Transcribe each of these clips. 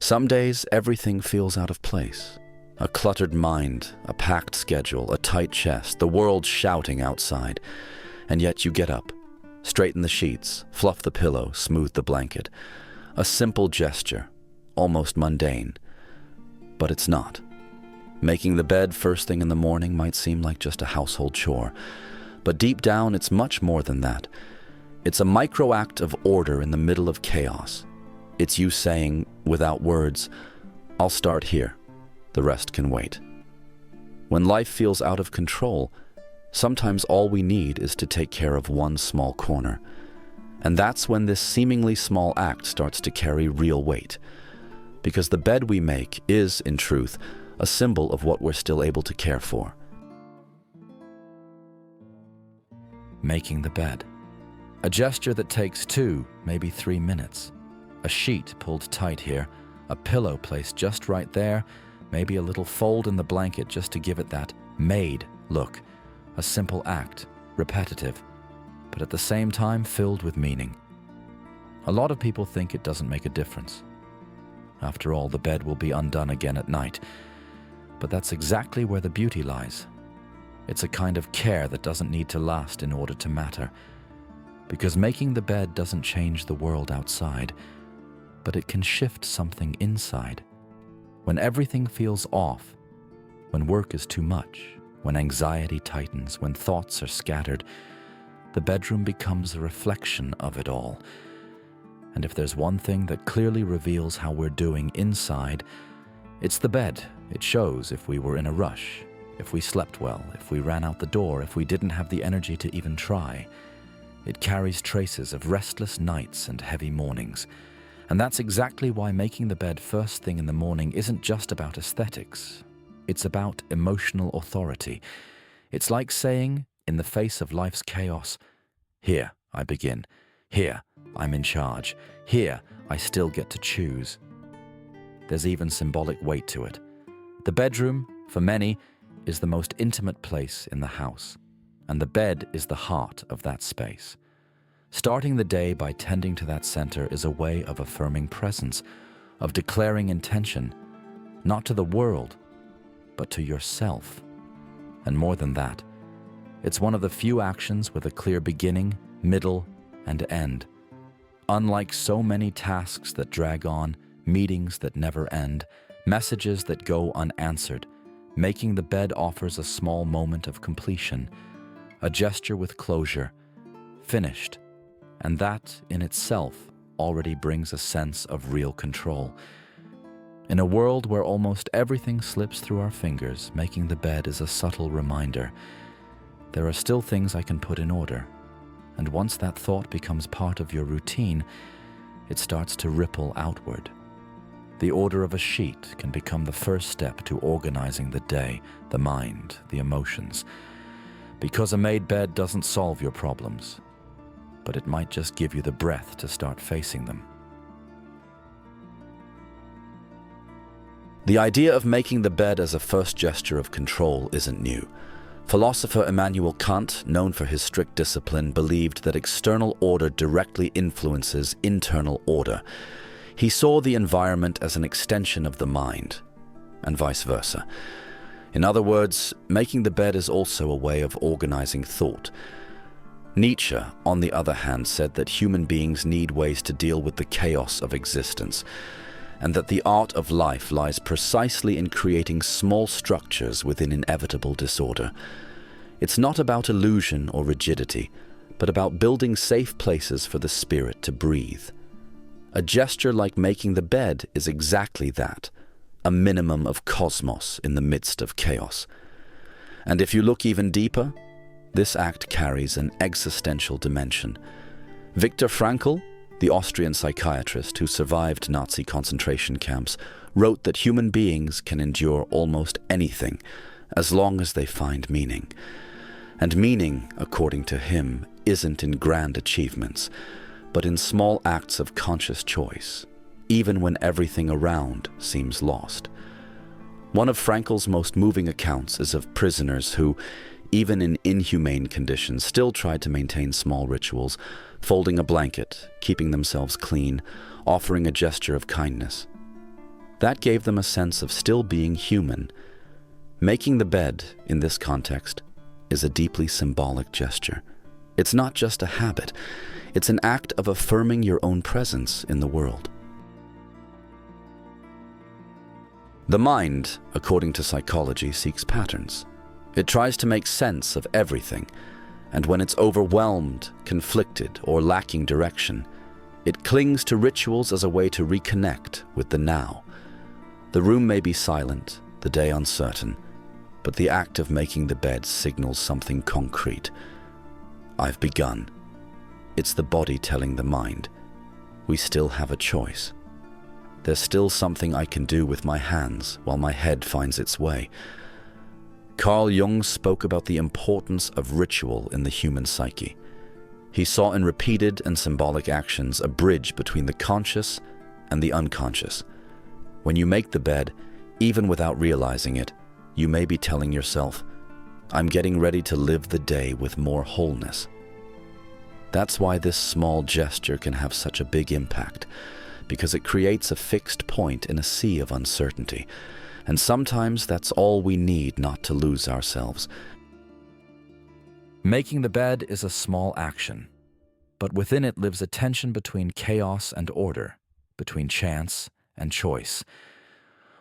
Some days, everything feels out of place. A cluttered mind, a packed schedule, a tight chest, the world shouting outside. And yet you get up, straighten the sheets, fluff the pillow, smooth the blanket. A simple gesture, almost mundane. But it's not. Making the bed first thing in the morning might seem like just a household chore. But deep down, it's much more than that. It's a micro act of order in the middle of chaos. It's you saying, without words, "I'll start here. The rest can wait." When life feels out of control, sometimes all we need is to take care of one small corner. And that's when this seemingly small act starts to carry real weight. Because the bed we make is, in truth, a symbol of what we're still able to care for. Making the bed. A gesture that takes 2, maybe 3 minutes. A sheet pulled tight here, a pillow placed just right there, maybe a little fold in the blanket just to give it that made look. A simple act, repetitive, but at the same time filled with meaning. A lot of people think it doesn't make a difference. After all, the bed will be undone again at night. But that's exactly where the beauty lies. It's a kind of care that doesn't need to last in order to matter. Because making the bed doesn't change the world outside, but it can shift something inside. When everything feels off, when work is too much, when anxiety tightens, when thoughts are scattered, the bedroom becomes a reflection of it all. And if there's one thing that clearly reveals how we're doing inside, it's the bed. It shows if we were in a rush, if we slept well, if we ran out the door, if we didn't have the energy to even try. It carries traces of restless nights and heavy mornings. And that's exactly why making the bed first thing in the morning isn't just about aesthetics. It's about emotional authority. It's like saying, in the face of life's chaos, "Here I begin. Here I'm in charge. Here I still get to choose." There's even symbolic weight to it. The bedroom, for many, is the most intimate place in the house, and the bed is the heart of that space. Starting the day by tending to that center is a way of affirming presence, of declaring intention, not to the world, but to yourself. And more than that, it's one of the few actions with a clear beginning, middle, and end. Unlike so many tasks that drag on, meetings that never end, messages that go unanswered, making the bed offers a small moment of completion, a gesture with closure, finished. And that, in itself, already brings a sense of real control. In a world where almost everything slips through our fingers, making the bed is a subtle reminder. There are still things I can put in order. And once that thought becomes part of your routine, it starts to ripple outward. The order of a sheet can become the first step to organizing the day, the mind, the emotions. Because a made bed doesn't solve your problems, but it might just give you the breath to start facing them. The idea of making the bed as a first gesture of control isn't new. Philosopher Immanuel Kant, known for his strict discipline, believed that external order directly influences internal order. He saw the environment as an extension of the mind, and vice versa. In other words, making the bed is also a way of organizing thought. Nietzsche, on the other hand, said that human beings need ways to deal with the chaos of existence, and that the art of life lies precisely in creating small structures within inevitable disorder. It's not about illusion or rigidity, but about building safe places for the spirit to breathe. A gesture like making the bed is exactly that, a minimum of cosmos in the midst of chaos. And if you look even deeper, this act carries an existential dimension. Viktor Frankl, the Austrian psychiatrist who survived Nazi concentration camps, wrote that human beings can endure almost anything as long as they find meaning. And meaning, according to him, isn't in grand achievements, but in small acts of conscious choice, even when everything around seems lost. One of Frankl's most moving accounts is of prisoners who, even in inhumane conditions, still tried to maintain small rituals, folding a blanket, keeping themselves clean, offering a gesture of kindness. That gave them a sense of still being human. Making the bed, in this context, is a deeply symbolic gesture. It's not just a habit, it's an act of affirming your own presence in the world. The mind, according to psychology, seeks patterns. It tries to make sense of everything, and when it's overwhelmed, conflicted, or lacking direction, it clings to rituals as a way to reconnect with the now. The room may be silent, the day uncertain, but the act of making the bed signals something concrete. I've begun. It's the body telling the mind, we still have a choice. There's still something I can do with my hands while my head finds its way. Carl Jung spoke about the importance of ritual in the human psyche. He saw in repeated and symbolic actions a bridge between the conscious and the unconscious. When you make the bed, even without realizing it, you may be telling yourself, I'm getting ready to live the day with more wholeness. That's why this small gesture can have such a big impact, because it creates a fixed point in a sea of uncertainty. And sometimes that's all we need not to lose ourselves. Making the bed is a small action, but within it lives a tension between chaos and order, between chance and choice.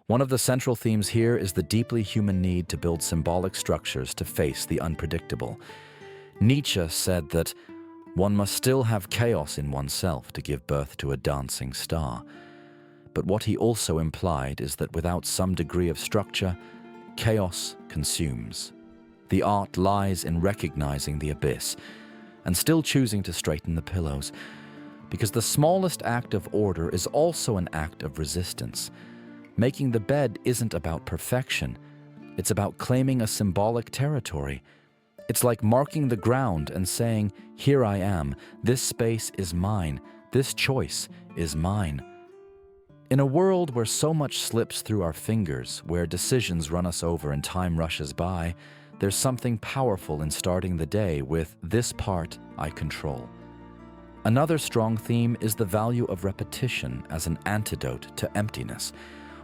One of the central themes here is the deeply human need to build symbolic structures to face the unpredictable. Nietzsche said that one must still have chaos in oneself to give birth to a dancing star. But what he also implied is that without some degree of structure, chaos consumes. The art lies in recognizing the abyss and still choosing to straighten the pillows, because the smallest act of order is also an act of resistance. Making the bed isn't about perfection. It's about claiming a symbolic territory. It's like marking the ground and saying, here I am, this space is mine, this choice is mine. In a world where so much slips through our fingers, where decisions run us over and time rushes by, there's something powerful in starting the day with this part I control. Another strong theme is the value of repetition as an antidote to emptiness.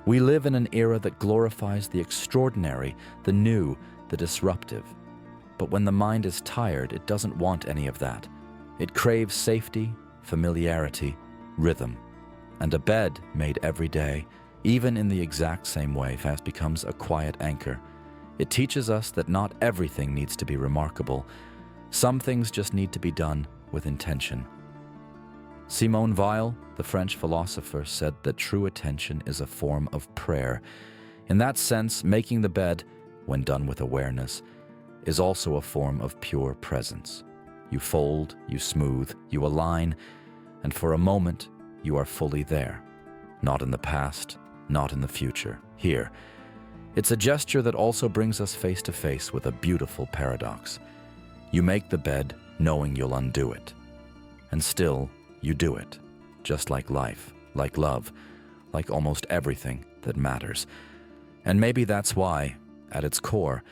We live in an era that glorifies the extraordinary, the new, the disruptive. But when the mind is tired, it doesn't want any of that. It craves safety, familiarity, rhythm. And a bed made every day, even in the exact same way, fast becomes a quiet anchor. It teaches us that not everything needs to be remarkable. Some things just need to be done with intention. Simone Weil, the French philosopher, said that true attention is a form of prayer. In that sense, making the bed, when done with awareness, is also a form of pure presence. You fold, you smooth, you align, and for a moment, you are fully there. Not in the past, not in the future, here. It's a gesture that also brings us face to face with a beautiful paradox. You make the bed knowing you'll undo it. And still, you do it. Just like life, like love, like almost everything that matters. And maybe that's why, at its core,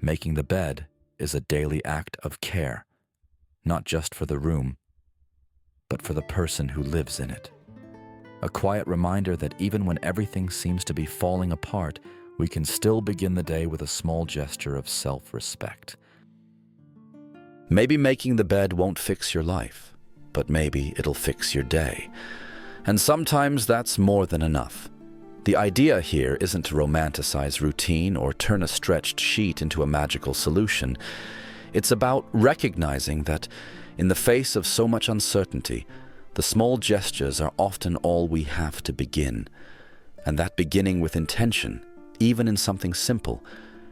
making the bed is a daily act of care. Not just for the room, but for the person who lives in it. A quiet reminder that even when everything seems to be falling apart, we can still begin the day with a small gesture of self-respect. Maybe making the bed won't fix your life, but maybe it'll fix your day. And sometimes that's more than enough. The idea here isn't to romanticize routine or turn a stretched sheet into a magical solution. It's about recognizing that, in the face of so much uncertainty, the small gestures are often all we have to begin. And that beginning with intention, even in something simple,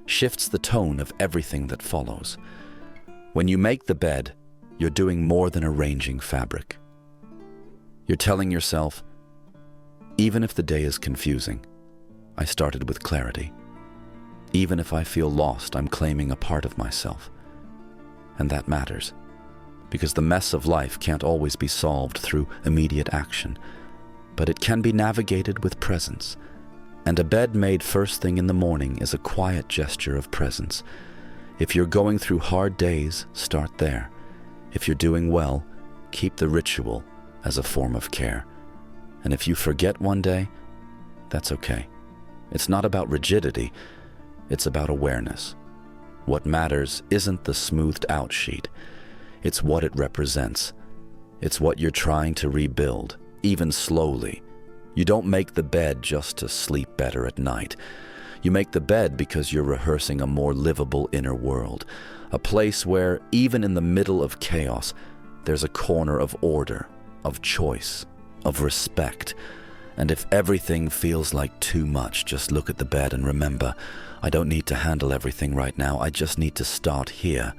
shifts the tone of everything that follows. When you make the bed, you're doing more than arranging fabric. You're telling yourself, even if the day is confusing, I started with clarity. Even if I feel lost, I'm claiming a part of myself. And that matters, because the mess of life can't always be solved through immediate action, but it can be navigated with presence. And a bed made first thing in the morning is a quiet gesture of presence. If you're going through hard days, start there. If you're doing well, keep the ritual as a form of care. And if you forget one day, That's okay. It's not about rigidity, it's about awareness. What matters isn't the smoothed out sheet. It's what it represents. It's what you're trying to rebuild, even slowly. You don't make the bed just to sleep better at night. You make the bed because you're rehearsing a more livable inner world, a place where, even in the middle of chaos, there's a corner of order, of choice, of respect. And if everything feels like too much, just look at the bed and remember, I don't need to handle everything right now. I just need to start here,